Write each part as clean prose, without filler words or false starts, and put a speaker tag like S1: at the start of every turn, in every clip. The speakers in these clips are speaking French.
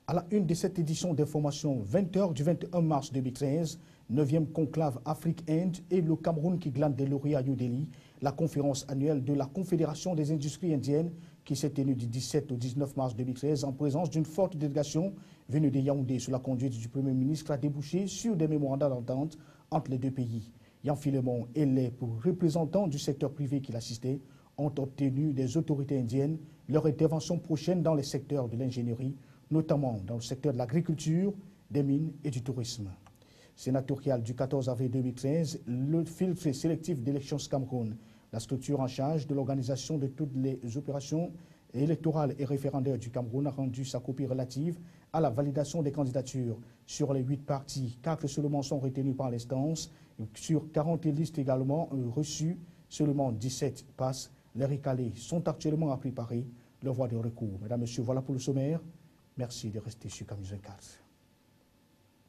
S1: À la une de cette édition d'information 20h du 21 mars 2013, 9e conclave Afrique-Inde et le Cameroun qui glane des lauriers à New Delhi, la conférence annuelle de la Confédération des industries indiennes qui s'est tenue du 17 au 19 mars 2013 en présence d'une forte délégation venue de Yaoundé sous la conduite du Premier ministre a débouché sur des mémorandums d'entente entre les deux pays. Yann Filemon et les représentants du secteur privé qui l'assistaient ont obtenu des autorités indiennes leur intervention prochaine dans les secteurs de l'ingénierie, notamment dans le secteur de l'agriculture, des mines et du tourisme. Sénatorial du 14 avril 2013, le filtre sélectif d'élections Cameroun, la structure en charge de l'organisation de toutes les opérations électorales et référendaires du Cameroun a rendu sa copie relative à la validation des candidatures. Sur les 8 partis, 4 seulement sont retenus par l'instance. Sur 40 listes également reçues, seulement 17 passent. Les recalés sont actuellement à préparer leur voie de recours. Mesdames, Messieurs, voilà pour le sommaire. Merci de rester sur Camille 24.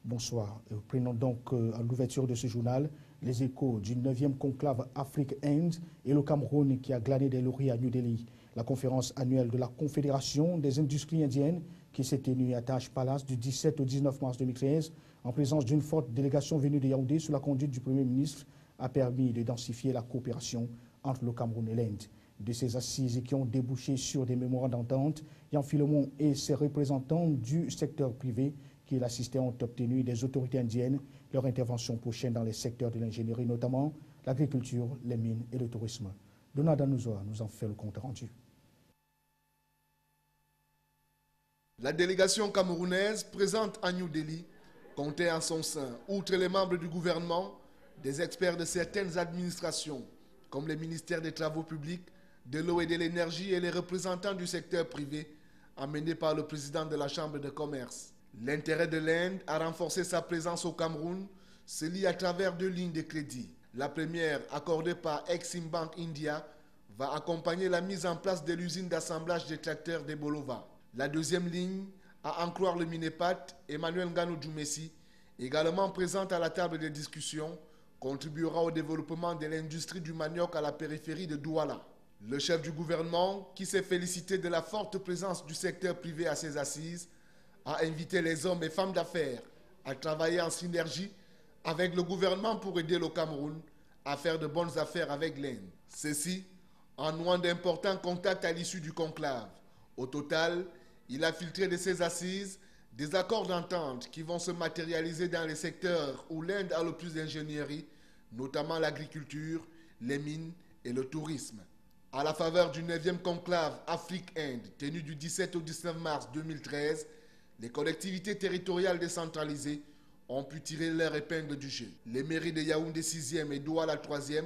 S1: Bonsoir. Prenons donc à l'ouverture de ce journal les échos du 9e conclave Afrique-Inde et le Cameroun qui a glané des lauriers à New Delhi. La conférence annuelle de la Confédération des industries indiennes qui s'est tenue à Taj Palace du 17 au 19 mars 2013 en présence d'une forte délégation venue de Yaoundé sous la conduite du Premier ministre a permis de densifier la coopération entre le Cameroun et l'Inde. De ces assises qui ont débouché sur des mémorandums d'entente, Yann Filemon et ses représentants du secteur privé qui l'assistaient ont obtenu des autorités indiennes leur intervention prochaine dans les secteurs de l'ingénierie, notamment l'agriculture, les mines et le tourisme. Donald Anouzoa nous en fait le compte rendu.
S2: La délégation camerounaise présente à New Delhi comptait en son sein, outre les membres du gouvernement, des experts de certaines administrations, comme les ministères des Travaux publics, de l'eau et de l'énergie et les représentants du secteur privé, amenés par le président de la Chambre de commerce. L'intérêt de l'Inde à renforcer sa présence au Cameroun se lie à travers 2 lignes de crédit. La première, accordée par Exim Bank India, va accompagner la mise en place de l'usine d'assemblage des tracteurs de Bolova. La deuxième ligne, à en croire le Minepat, Emmanuel Nganou Djoumessi, également présente à la table des discussions, contribuera au développement de l'industrie du manioc à la périphérie de Douala. Le chef du gouvernement, qui s'est félicité de la forte présence du secteur privé à ses assises, a invité les hommes et femmes d'affaires à travailler en synergie avec le gouvernement pour aider le Cameroun à faire de bonnes affaires avec l'Inde. Ceci en nouant d'importants contacts à l'issue du conclave. Au total, il a filtré de ces assises des accords d'entente qui vont se matérialiser dans les secteurs où l'Inde a le plus d'ingénierie, notamment l'agriculture, les mines et le tourisme. À la faveur du 9e conclave Afrique-Inde, tenu du 17 au 19 mars 2013, les collectivités territoriales décentralisées ont pu tirer leur épingle du jeu. Les mairies de Yaoundé 6e et Douala 3e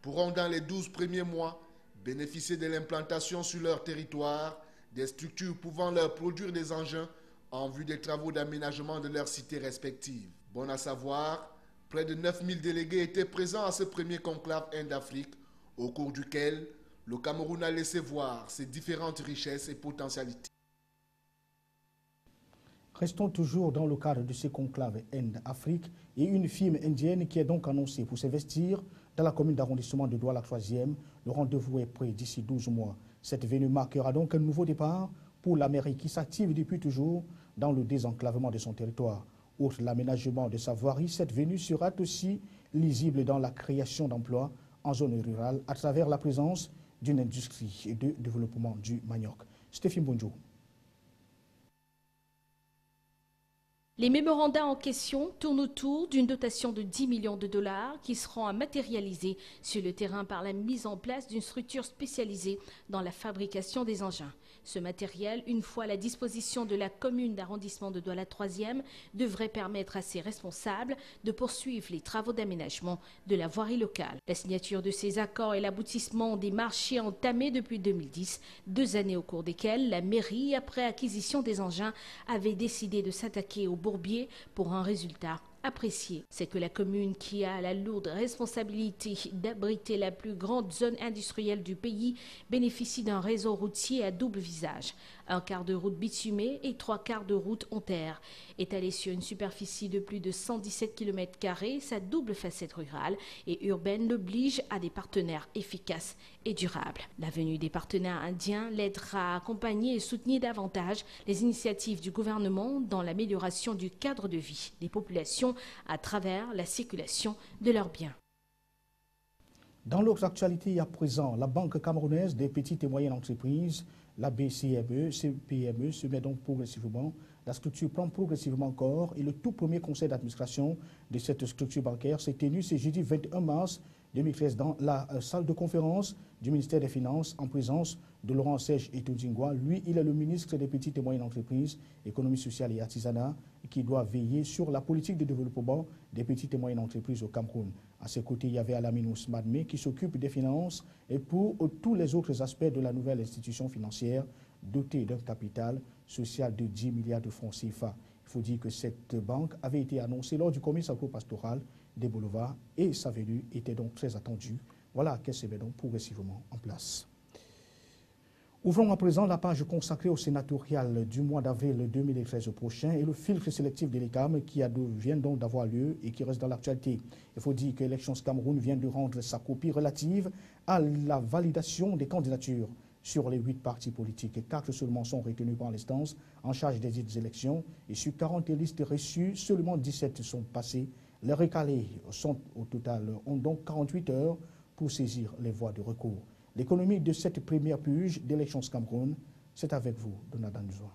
S2: pourront dans les 12 premiers mois bénéficier de l'implantation sur leur territoire des structures pouvant leur produire des engins en vue des travaux d'aménagement de leurs cités respectives. Bon à savoir, près de 9000 délégués étaient présents à ce premier conclave Inde-Afrique, au cours duquel le Cameroun a laissé voir ses différentes richesses et potentialités.
S1: Restons toujours dans le cadre de ce conclave Inde-Afrique et une firme indienne qui est donc annoncée pour s'investir dans la commune d'arrondissement de Douala 3e. Le rendez-vous est prêt d'ici 12 mois. Cette venue marquera donc un nouveau départ pour l'Amérique qui s'active depuis toujours dans le désenclavement de son territoire. Outre l'aménagement de sa voirie, cette venue sera aussi lisible dans la création d'emplois en zone rurale à travers la présence d'une industrie et de développement du manioc. Stéphane Bonjour.
S3: Les mémorandums en question tournent autour d'une dotation de 10 millions de dollars qui seront à matérialiser sur le terrain par la mise en place d'une structure spécialisée dans la fabrication des engins. Ce matériel, une fois à la disposition de la commune d'arrondissement de Douala 3e, devrait permettre à ses responsables de poursuivre les travaux d'aménagement de la voirie locale. La signature de ces accords est l'aboutissement des marchés entamés depuis 2010, 2 années au cours desquelles la mairie, après acquisition des engins, avait décidé de s'attaquer au bourbier pour un résultat apprécié. C'est que la commune, qui a la lourde responsabilité d'abriter la plus grande zone industrielle du pays, bénéficie d'un réseau routier à double visage. Un quart de route bitumée et 3 quarts de route en terre. Étalée sur une superficie de plus de 117 km², sa double facette rurale et urbaine l'oblige à des partenaires efficaces et durables. La venue des partenaires indiens l'aidera à accompagner et soutenir davantage les initiatives du gouvernement dans l'amélioration du cadre de vie des populations à travers la circulation de leurs biens.
S1: Dans l'autre actualité à présent, la Banque camerounaise des petites et moyennes entreprises, la BCME, CPME, se met donc progressivement. La structure prend progressivement corps et le tout premier conseil d'administration de cette structure bancaire s'est tenu ce jeudi 21 mars 2013 dans la salle de conférence du ministère des Finances en présence de Laurent Serge Etoudingwa. Lui, il est le ministre des petites et moyennes entreprises, économie sociale et artisanat, qui doit veiller sur la politique de développement des petites et moyennes entreprises au Cameroun. À ses côtés, il y avait Alaminous Madmé qui s'occupe des finances et pour tous les autres aspects de la nouvelle institution financière dotée d'un capital social de 10 milliards de francs CFA. Il faut dire que cette banque avait été annoncée lors du commerce agro-pastoral des boulevards et sa venue était donc très attendue. Voilà qu'elle se met donc progressivement en place. Ouvrons à présent la page consacrée au sénatorial du mois d'avril 2013 prochain et le filtre sélectif de l'ECAM qui vient donc d'avoir lieu et qui reste dans l'actualité. Il faut dire que Elections Cameroun vient de rendre sa copie relative à la validation des candidatures. Sur les 8 partis politiques, 4 seulement sont retenus par l'instance en charge des dites élections et sur 40 listes reçues, seulement 17 sont passées. Les recalés ont donc 48 heures pour saisir les voies de recours. L'économie de cette première purge d'Elections Cameroun, c'est avec vous, Donadan Nzoua.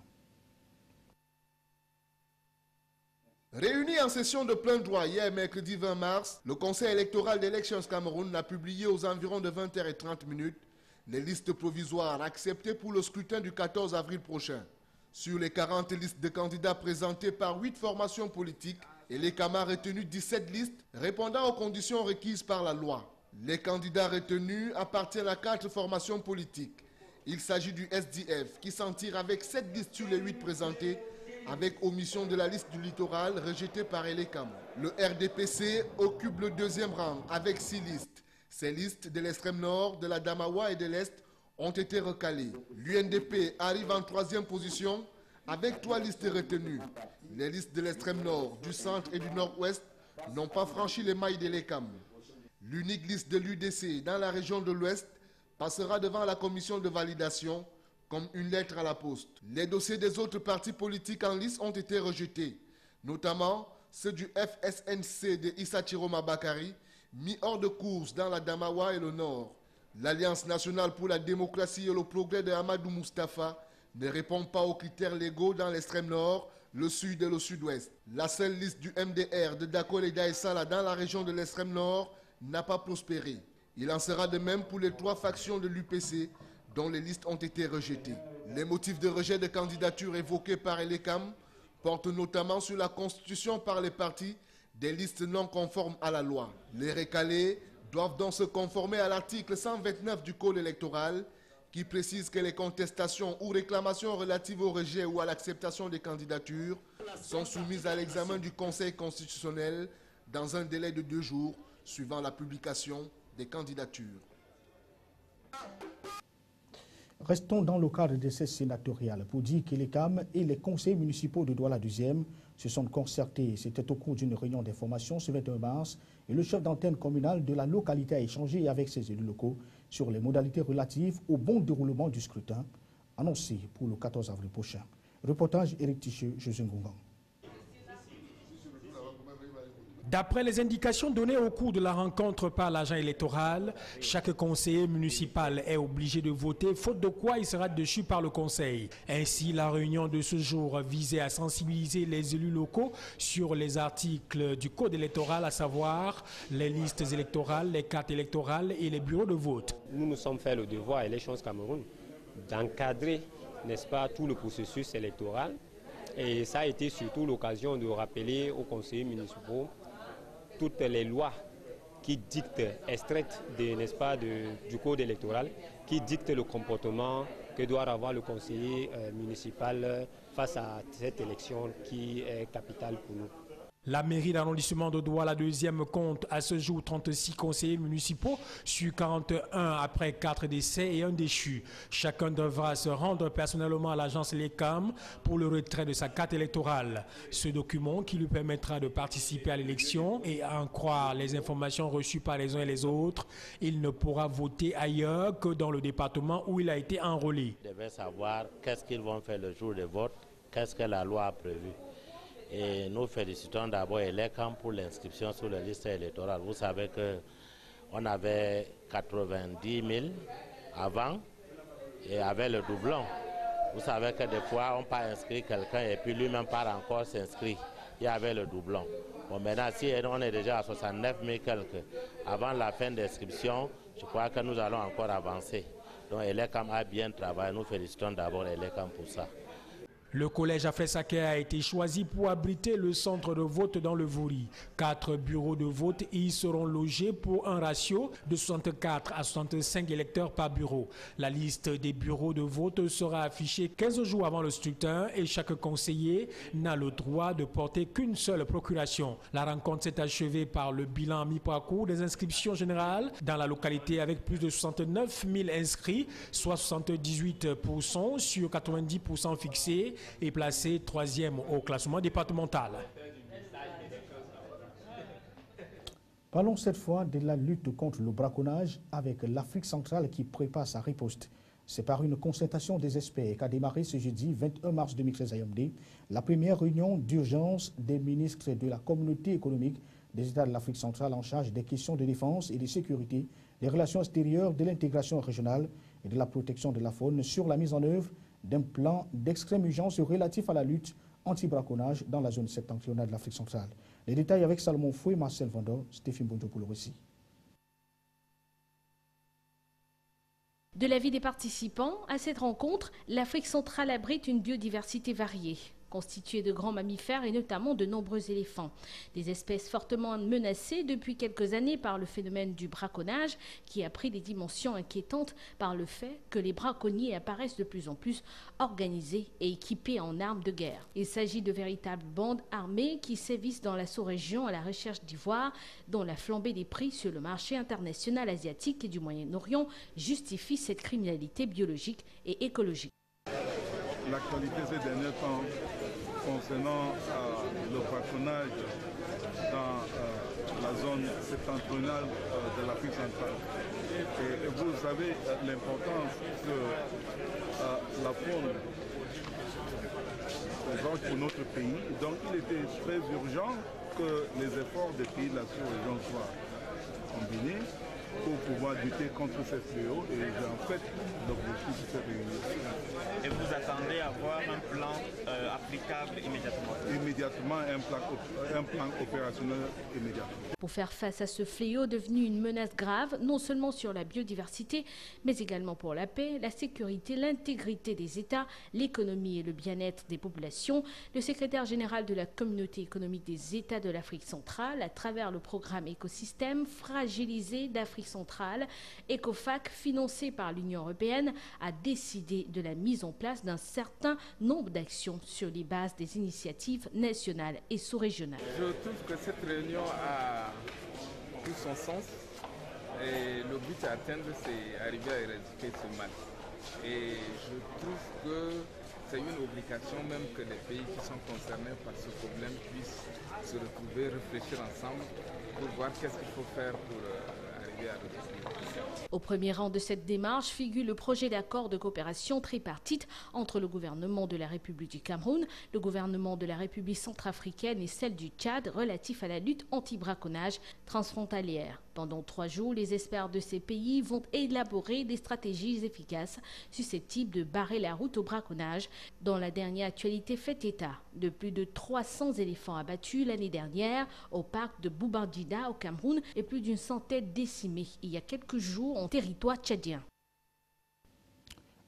S2: Réuni en session de plein droit hier, mercredi 20 mars, le Conseil électoral d'Elections Cameroun a publié aux environs de 20h30 les listes provisoires acceptées pour le scrutin du 14 avril prochain. Sur les 40 listes de candidats présentées par 8 formations politiques, l'ECAM a retenu 17 listes répondant aux conditions requises par la loi. Les candidats retenus appartiennent à 4 formations politiques. Il s'agit du SDF qui s'en tire avec 7 listes sur les 8 présentées, avec omission de la liste du littoral rejetée par l'ECAM. Le RDPC occupe le 2e rang avec 6 listes. Ces listes de l'extrême nord, de la Damawa et de l'Est ont été recalées. L'UNDP arrive en 3e position avec 3 listes retenues. Les listes de l'extrême nord, du centre et du nord-ouest n'ont pas franchi les mailles de l'ECAM. L'unique liste de l'UDC dans la région de l'Ouest passera devant la commission de validation comme une lettre à la poste. Les dossiers des autres partis politiques en lice ont été rejetés, notamment ceux du FSNC de Issa Chiroma Bakari, mis hors de course dans la Damawa et le Nord. L'Alliance nationale pour la démocratie et le progrès de Amadou Moustapha ne répond pas aux critères légaux dans l'extrême nord, le sud et le sud-ouest. La seule liste du MDR de Dakol et d'Aïssala dans la région de l'extrême nord n'a pas prospéré. Il en sera de même pour les 3 factions de l'UPC dont les listes ont été rejetées. Les motifs de rejet de candidature évoqués par l'ECAM portent notamment sur la constitution par les partis des listes non conformes à la loi. Les recalés doivent donc se conformer à l'article 129 du Code électoral qui précise que les contestations ou réclamations relatives au rejet ou à l'acceptation des candidatures sont soumises à l'examen du Conseil constitutionnel dans un délai de 2 jours suivant la publication des candidatures.
S1: Restons dans le cadre de ces sénatoriales pour dire que l'ECAM et les conseils municipaux de Douala-2e se sont concertés. C'était au cours d'une réunion d'information ce 21 mars et le chef d'antenne communale de la localité a échangé avec ses élus locaux sur les modalités relatives au bon déroulement du scrutin annoncé pour le 14 avril prochain. Reportage Éric Ticheux, José Ngongan.
S4: D'après les indications données au cours de la rencontre par l'agent électoral, chaque conseiller municipal est obligé de voter, faute de quoi il sera déchu par le conseil. Ainsi, la réunion de ce jour visait à sensibiliser les élus locaux sur les articles du code électoral, à savoir les listes électorales, les cartes électorales et les bureaux de vote.
S5: Nous nous sommes fait le devoir à Elections Cameroun d'encadrer, n'est-ce pas, tout le processus électoral. Et ça a été surtout l'occasion de rappeler aux conseillers municipaux toutes les lois qui dictent, extraites n'est-ce pas, du code électoral, qui dictent le comportement que doit avoir le conseiller municipal face à cette élection qui est capitale pour nous.
S4: La mairie d'arrondissement de Douala, deuxième, compte à ce jour 36 conseillers municipaux sur 41 après 4 décès et un déchu. Chacun devra se rendre personnellement à l'agence LECAM pour le retrait de sa carte électorale. Ce document qui lui permettra de participer à l'élection et à en croire les informations reçues par les uns et les autres, il ne pourra voter ailleurs que dans le département où il a été enrôlé.
S6: Ils devaient savoir qu'est-ce qu'ils vont faire le jour de vote, qu'est-ce que la loi a prévu. Et nous félicitons d'abord LECAM pour l'inscription sur la liste électorale. Vous savez qu'on avait 90 000 avant et avec le doublon. Vous savez que des fois, on part inscrire quelqu'un et puis lui-même part encore s'inscrire. Il y avait le doublon. Bon, maintenant, si on est déjà à 69 000 quelques, avant la fin d'inscription, je crois que nous allons encore avancer. Donc LECAM a bien travaillé. Nous félicitons d'abord LECAM pour ça.
S4: Le collège Afré-Saké a été choisi pour abriter le centre de vote dans le Vouri. 4 bureaux de vote y seront logés pour un ratio de 64 à 65 électeurs par bureau. La liste des bureaux de vote sera affichée 15 jours avant le scrutin et chaque conseiller n'a le droit de porter qu'une seule procuration. La rencontre s'est achevée par le bilan mi-parcours des inscriptions générales dans la localité avec plus de 69 000 inscrits, soit 78% sur 90% fixés, et placé 3e au classement départemental.
S1: Parlons cette fois de la lutte contre le braconnage avec l'Afrique centrale qui prépare sa riposte. C'est par une concertation des experts qu'a démarré ce jeudi 21 mars 2013 à Yaoundé la première réunion d'urgence des ministres de la communauté économique des États de l'Afrique centrale en charge des questions de défense et de sécurité, des relations extérieures, de l'intégration régionale et de la protection de la faune sur la mise en œuvre d'un plan d'extrême urgence relatif à la lutte anti-braconnage dans la zone septentrionale de l'Afrique centrale. Les détails avec Salomon Foué, Marcel Vendor, Stéphane Bonjo pour le récit.
S3: De l'avis des participants, à cette rencontre, l'Afrique centrale abrite une biodiversité variée, constituée de grands mammifères et notamment de nombreux éléphants. Des espèces fortement menacées depuis quelques années par le phénomène du braconnage qui a pris des dimensions inquiétantes par le fait que les braconniers apparaissent de plus en plus organisés et équipés en armes de guerre. Il s'agit de véritables bandes armées qui sévissent dans la sous-région à la recherche d'ivoire, dont la flambée des prix sur le marché international asiatique et du Moyen-Orient justifie cette criminalité biologique et écologique.
S7: L'actualité ces derniers temps concernant le braconnage dans la zone septentrionale de l'Afrique centrale. Et vous savez l'importance que la faune présente pour notre pays. Donc il était très urgent que les efforts des pays de la sous-région soient combinés pour pouvoir lutter contre ces fléaux et en fait l'objectif de cette réunion.
S8: Et vous attendez à avoir un plan applicable immédiatement? Immédiatement,
S7: un plan opérationnel immédiat.
S3: Pour faire face à ce fléau devenu une menace grave, non seulement sur la biodiversité, mais également pour la paix, la sécurité, l'intégrité des États, l'économie et le bien-être des populations, le secrétaire général de la communauté économique des États de l'Afrique centrale, à travers le programme Écosystème fragilisé d'Afrique centrale, ECOFAC, financé par l'Union européenne, a décidé de la mise en place d'un certain nombre d'actions sur les bases des initiatives nationales et sous-régionales.
S9: Je trouve que cette réunion a tout son sens et le but à atteindre, c'est arriver à éradiquer ce mal. Et je trouve que c'est une obligation même que les pays qui sont concernés par ce problème puissent se retrouver, réfléchir ensemble pour voir qu'est-ce qu'il faut faire pour arriver à résoudre.
S3: Au premier rang de cette démarche figure le projet d'accord de coopération tripartite entre le gouvernement de la République du Cameroun, le gouvernement de la République centrafricaine et celle du Tchad relatif à la lutte anti-braconnage transfrontalière. Pendant 3 jours, les experts de ces pays vont élaborer des stratégies efficaces susceptibles de barrer la route au braconnage. Dans la dernière actualité fait état de plus de 300 éléphants abattus l'année dernière au parc de Boubandida au Cameroun et plus d'une centaine décimés il y a quelques jours en territoire tchadien.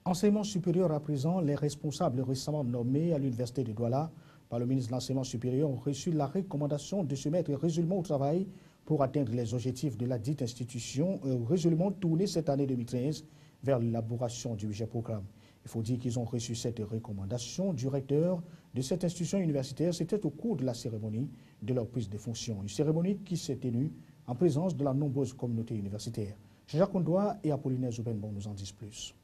S1: Enseignement supérieur à présent, les responsables récemment nommés à l'université de Douala par le ministre de l'Enseignement supérieur ont reçu la recommandation de se mettre résolument au travail pour atteindre les objectifs de la dite institution, résolument tournée cette année 2013 vers l'élaboration du budget programme. Il faut dire qu'ils ont reçu cette recommandation du recteur de cette institution universitaire. C'était au cours de la cérémonie de leur prise de fonction. Une cérémonie qui s'est tenue en présence de la nombreuse communauté universitaire. Jacques Ondoa et Apollinaire Zoubenbon nous en disent plus.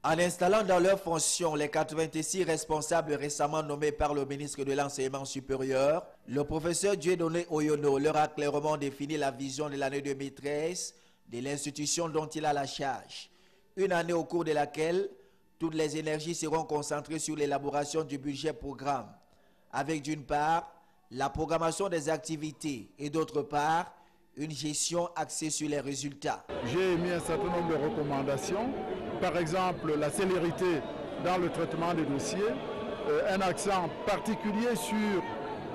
S10: En installant dans leurs fonctions les 86 responsables récemment nommés par le ministre de l'Enseignement supérieur, le professeur Dieudonné Oyono leur a clairement défini la vision de l'année 2013 de l'institution dont il a la charge. Une année au cours de laquelle toutes les énergies seront concentrées sur l'élaboration du budget programme, avec d'une part la programmation des activités et d'autre part une gestion axée sur les résultats.
S7: J'ai émis un certain nombre de recommandations, par exemple la célérité dans le traitement des dossiers, un accent particulier sur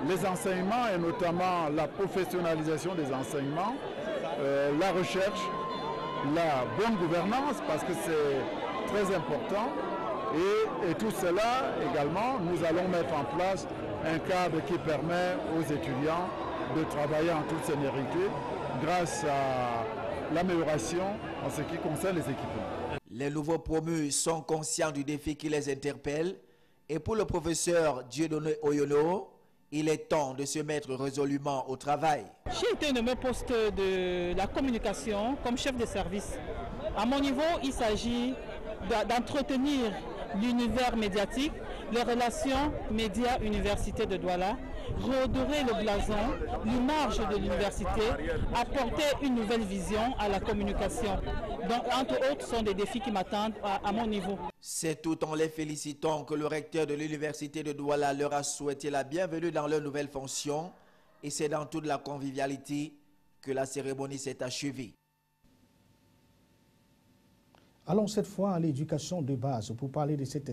S7: les enseignements et notamment la professionnalisation des enseignements, la recherche, la bonne gouvernance parce que c'est très important et tout cela également nous allons mettre en place un cadre qui permet aux étudiants de travailler en toute sérénité grâce à l'amélioration en ce qui concerne les équipements.
S10: Les nouveaux promus sont conscients du défi qui les interpelle et pour le professeur Dieudonné Oyono, il est temps de se mettre résolument au travail.
S11: J'ai été nommé au poste de la communication comme chef de service. À mon niveau, il s'agit d'entretenir l'univers médiatique, les relations médias-université de Douala, redorer le blason, l'image de l'université, apporter une nouvelle vision à la communication. Donc, entre autres, sont des défis qui m'attendent à mon niveau.
S10: C'est tout en les félicitant que le recteur de l'université de Douala leur a souhaité la bienvenue dans leur nouvelle fonction et c'est dans toute la convivialité que la cérémonie s'est achevée.
S1: Allons cette fois à l'éducation de base pour parler de cette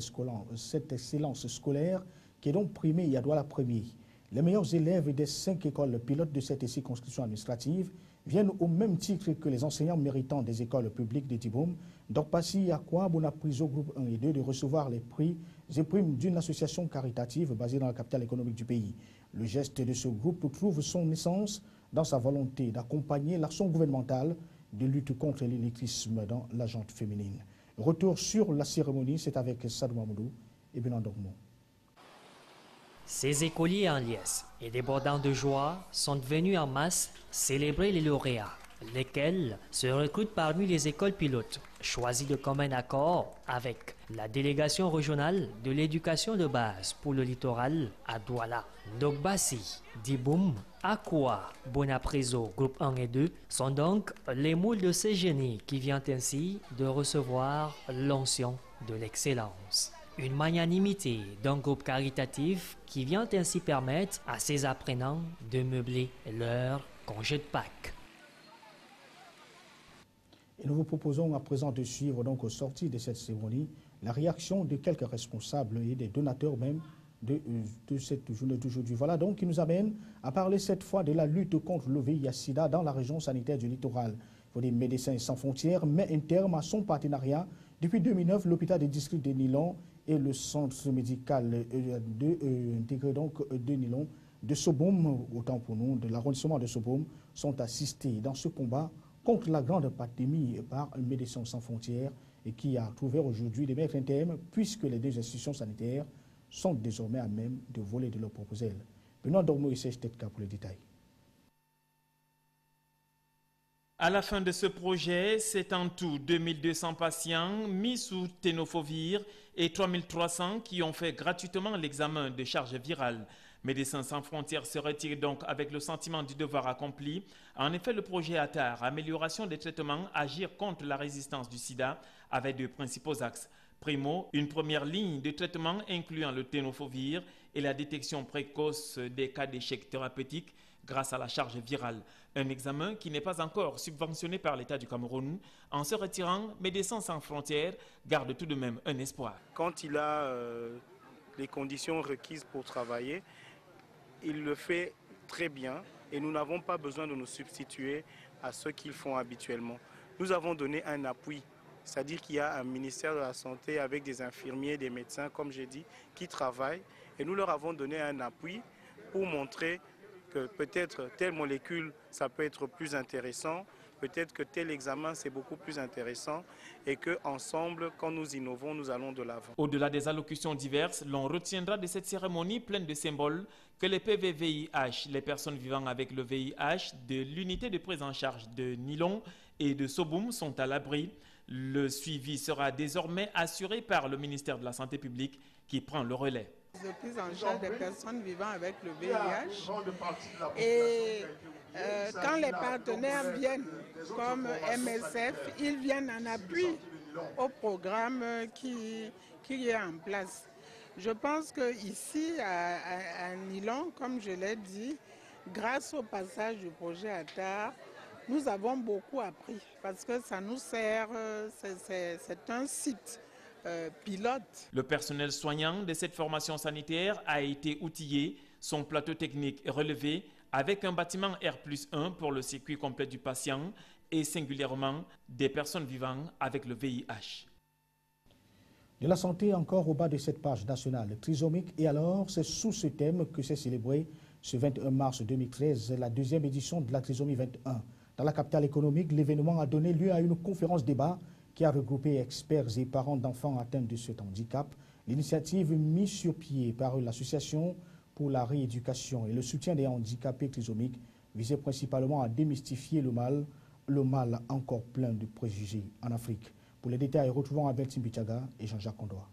S1: excellence scolaire qui est donc primée à Douala Premier. Les meilleurs élèves des 5 écoles pilotes de cette circonscription administrative viennent au même titre que les enseignants méritants des écoles publiques de Diboum. Donc, Passi Akwa, on a pris au groupe 1 et 2 de recevoir les prix et primes d'une association caritative basée dans la capitale économique du pays. Le geste de ce groupe trouve son essence dans sa volonté d'accompagner l'action gouvernementale de lutte contre l'électrisme dans la gente féminine. Retour sur la cérémonie, c'est avec Sadou Mamoudou et Benan Dormo.
S12: Ces écoliers en liesse et débordants de joie sont venus en masse célébrer les lauréats, lesquels se recrutent parmi les écoles pilotes, choisies de commun accord avec la délégation régionale de l'éducation de base pour le littoral à Douala. Dogbassi, Diboum, Akwa, Bonapreso, groupe 1 et 2 sont donc les moules de ces génies qui viennent ainsi de recevoir l'onction de l'excellence. Une magnanimité d'un groupe caritatif qui vient ainsi permettre à ces apprenants de meubler leur congé de Pâques.
S1: Et nous vous proposons à présent de suivre donc au sortir de cette cérémonie la réaction de quelques responsables et des donateurs même de cette journée d'aujourd'hui. Voilà donc qui nous amène à parler cette fois de la lutte contre le VIH-Sida dans la région sanitaire du littoral. Les Médecins sans frontières met un terme à son partenariat. Depuis 2009, l'hôpital des districts de Nilon et le centre médical intégré donc de Nilon de Soboum, autant pour nous, de l'arrondissement de Soboum, sont assistés dans ce combat contre la grande pandémie par Médecins sans frontières et qui a trouvé aujourd'hui des mettre un terme puisque les deux institutions sanitaires sont désormais à même de voler de leurs propres ailes. Benoît Dormo et Serge Tetka pour les détails.
S13: À la fin de ce projet, c'est en tout 2200 patients mis sous ténofovir et 3300 qui ont fait gratuitement l'examen de charge virale. Médecins sans frontières se retire donc avec le sentiment du devoir accompli. En effet, le projet ATAR, amélioration des traitements, agir contre la résistance du sida, avait deux principaux axes. Primo, une première ligne de traitement incluant le ténofovir et la détection précoce des cas d'échec thérapeutique grâce à la charge virale. Un examen qui n'est pas encore subventionné par l'État du Cameroun. En se retirant, Médecins sans frontières garde tout de même un espoir.
S14: Quand il a les conditions requises pour travailler, il le fait très bien et nous n'avons pas besoin de nous substituer à ceux qu'ils font habituellement. Nous avons donné un appui, c'est-à-dire qu'il y a un ministère de la Santé avec des infirmiers, des médecins, comme j'ai dit, qui travaillent et nous leur avons donné un appui pour montrer que peut-être telle molécule, ça peut être plus intéressant, peut-être que tel examen c'est beaucoup plus intéressant et qu'ensemble, quand nous innovons, nous allons de l'avant.
S13: Au-delà des allocutions diverses, l'on retiendra de cette cérémonie pleine de symboles que les PV-VIH, les personnes vivant avec le VIH, de l'unité de prise en charge de Nilon et de Soboum sont à l'abri. Le suivi sera désormais assuré par le ministère de la Santé publique qui prend le relais.
S15: De prise en charge des personnes vivant avec le VIH et quand les partenaires viennent comme MSF, ils viennent en appui au programme qui est en place. Je pense qu'ici à Nilon, comme je l'ai dit, grâce au passage du projet ATAR, nous avons beaucoup appris parce que ça nous sert, c'est un site pilote.
S13: Le personnel soignant de cette formation sanitaire a été outillé, son plateau technique relevé avec un bâtiment R+1 pour le circuit complet du patient et singulièrement des personnes vivant avec le VIH.
S1: De la santé encore au bas de cette page nationale trisomique. Et alors, c'est sous ce thème que s'est célébré ce 21 mars 2013 la deuxième édition de la trisomie 21. Dans la capitale économique, l'événement a donné lieu à une conférence débat qui a regroupé experts et parents d'enfants atteints de cet handicap. L'initiative mise sur pied par l'Association pour la rééducation et le soutien des handicapés trisomiques visait principalement à démystifier le mal encore plein de préjugés en Afrique. Pour les détails, retrouvons Abel Timbichaga et Jean-Jacques Kondoa.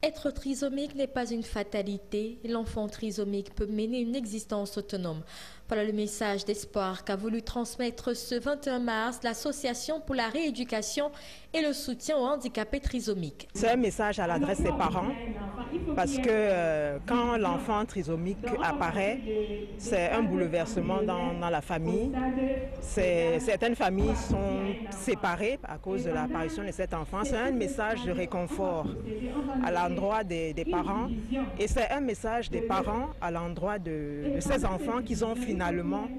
S3: Être trisomique n'est pas une fatalité. L'enfant trisomique peut mener une existence autonome. Voilà le message d'espoir qu'a voulu transmettre ce 21 mars l'Association pour la rééducation et le soutien aux handicapés trisomiques.
S16: C'est un message à l'adresse des parents parce que quand l'enfant trisomique apparaît, c'est un bouleversement dans la famille. Certaines familles sont séparées à cause de l'apparition de cet enfant. C'est un message de réconfort à l'endroit des parents et c'est un message des parents à l'endroit de ces enfants qu'ils ont finalement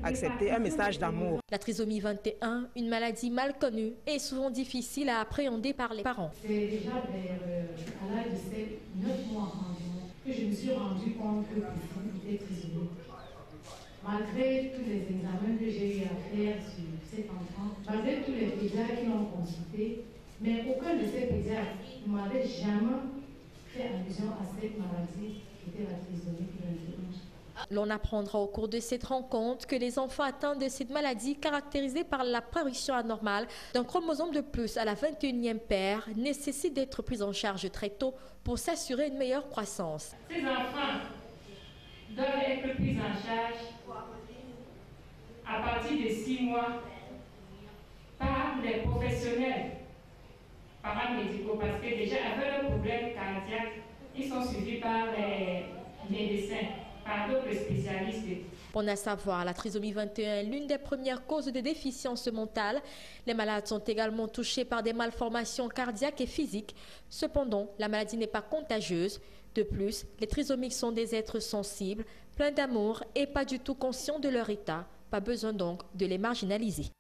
S16: accepté, un message d'amour.
S3: La trisomie 21, une maladie mal connue et souvent difficile à appréhender par les parents.
S17: C'est déjà à l'âge de 9 mois environ que je me suis rendu compte que Poufou était trisomique. Malgré tous les examens que j'ai eu à faire sur cet enfant, malgré tous les pédiatres qui l'ont consulté, mais aucun de ces pédiatres ne m'avait jamais fait allusion à cette maladie qui était la trisomie 21.
S3: L'on apprendra au cours de cette rencontre que les enfants atteints de cette maladie caractérisée par l'apparition anormale d'un chromosome de plus à la 21e paire nécessitent d'être pris en charge très tôt pour s'assurer une meilleure croissance.
S17: Ces enfants doivent être pris en charge à partir de 6 mois par les professionnels paramédicaux parce que déjà avec le problème cardiaque, ils sont suivis par les médecins. D'autres spécialistes.
S3: Pour en savoir, la trisomie 21 est l'une des premières causes de déficience mentale. Les malades sont également touchés par des malformations cardiaques et physiques. Cependant, la maladie n'est pas contagieuse. De plus, les trisomiques sont des êtres sensibles, pleins d'amour et pas du tout conscients de leur état. Pas besoin donc de les marginaliser.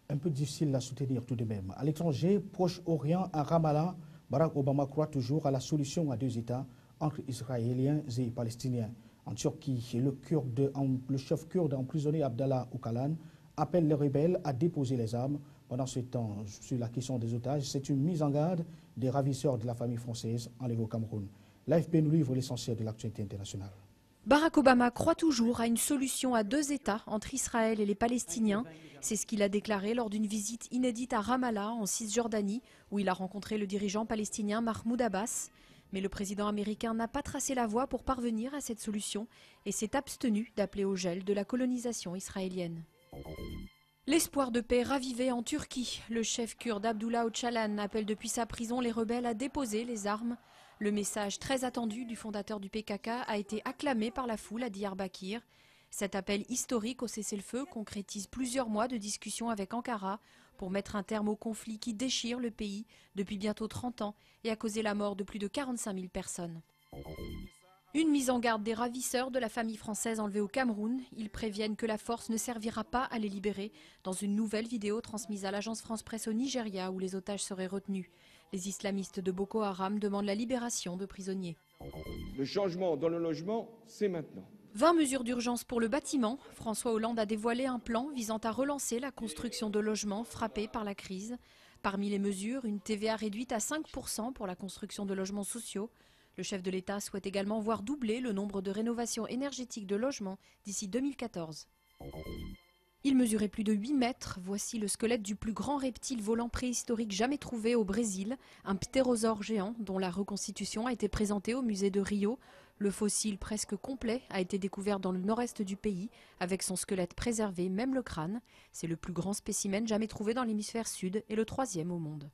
S1: Un peu difficile à soutenir tout de même. À l'étranger, Proche-Orient, à Ramallah, Barack Obama croit toujours à la solution à 2 États entre Israéliens et Palestiniens. En Turquie, le chef kurde emprisonné Abdallah Öcalan appelle les rebelles à déposer les armes. Pendant ce temps, sur la question des otages, c'est une mise en garde des ravisseurs de la famille française enlevés au Cameroun. L'AFP nous livre l'essentiel de l'actualité internationale.
S18: Barack Obama croit toujours à une solution à 2 États entre Israël et les Palestiniens. C'est ce qu'il a déclaré lors d'une visite inédite à Ramallah, en Cisjordanie, où il a rencontré le dirigeant palestinien Mahmoud Abbas. Mais le président américain n'a pas tracé la voie pour parvenir à cette solution et s'est abstenu d'appeler au gel de la colonisation israélienne. L'espoir de paix ravivé en Turquie. Le chef kurde Abdullah Öcalan appelle depuis sa prison les rebelles à déposer les armes. Le message très attendu du fondateur du PKK a été acclamé par la foule à Diyarbakir. Cet appel historique au cessez-le-feu concrétise plusieurs mois de discussions avec Ankara pour mettre un terme au conflit qui déchire le pays depuis bientôt 30 ans et a causé la mort de plus de 45 000 personnes. Une mise en garde des ravisseurs de la famille française enlevée au Cameroun. Ils préviennent que la force ne servira pas à les libérer dans une nouvelle vidéo transmise à l'agence France-Presse au Nigeria où les otages seraient retenus. Les islamistes de Boko Haram demandent la libération de prisonniers.
S19: Le changement dans le logement, c'est maintenant.
S18: 20 mesures d'urgence pour le bâtiment. François Hollande a dévoilé un plan visant à relancer la construction de logements frappés par la crise. Parmi les mesures, une TVA réduite à 5% pour la construction de logements sociaux. Le chef de l'État souhaite également voir doubler le nombre de rénovations énergétiques de logements d'ici 2014. Il mesurait plus de 8 mètres. Voici le squelette du plus grand reptile volant préhistorique jamais trouvé au Brésil, un ptérosaure géant dont la reconstitution a été présentée au musée de Rio. Le fossile presque complet a été découvert dans le nord-est du pays, avec son squelette préservé, même le crâne. C'est le plus grand spécimen jamais trouvé dans l'hémisphère sud et le 3e au monde.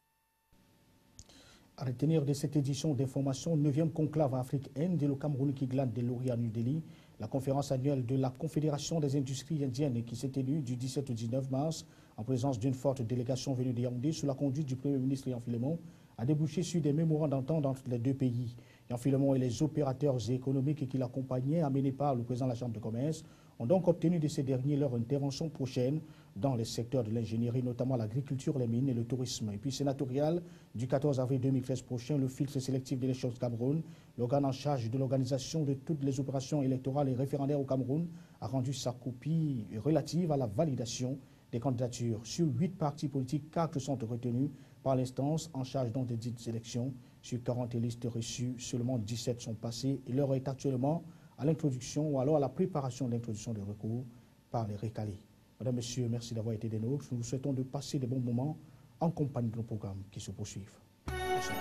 S1: À retenir de cette édition d'information, 9e conclave Afrique-Inde et le Cameroun qui glane des lauriers à New Delhi, la conférence annuelle de la Confédération des industries indiennes qui s'est tenue du 17 au 19 mars en présence d'une forte délégation venue de Yaoundé sous la conduite du Premier ministre Yan Filemon a débouché sur des mémorandums d'entente entre les deux pays. Yan Filemon et les opérateurs économiques qui l'accompagnaient, amenés par le président de la Chambre de commerce, ont donc obtenu de ces derniers leur intervention prochaine dans les secteurs de l'ingénierie, notamment l'agriculture, les mines et le tourisme. Et puis sénatorial, du 14 avril 2013 prochain, le filtre sélectif d'élections du Cameroun, l'organe en charge de l'organisation de toutes les opérations électorales et référendaires au Cameroun, a rendu sa copie relative à la validation des candidatures. Sur 8 partis politiques, 4 sont retenus par l'instance en charge donc des dites élections. Sur 40 listes reçues, seulement 17 sont passées et l'heure est actuellement à l'introduction ou alors à la préparation de l'introduction des recours par les recalés. Mesdames, Messieurs, merci d'avoir été des nôtres. Nous vous souhaitons de passer des bons moments en compagnie de nos programmes qui se poursuivent. Merci.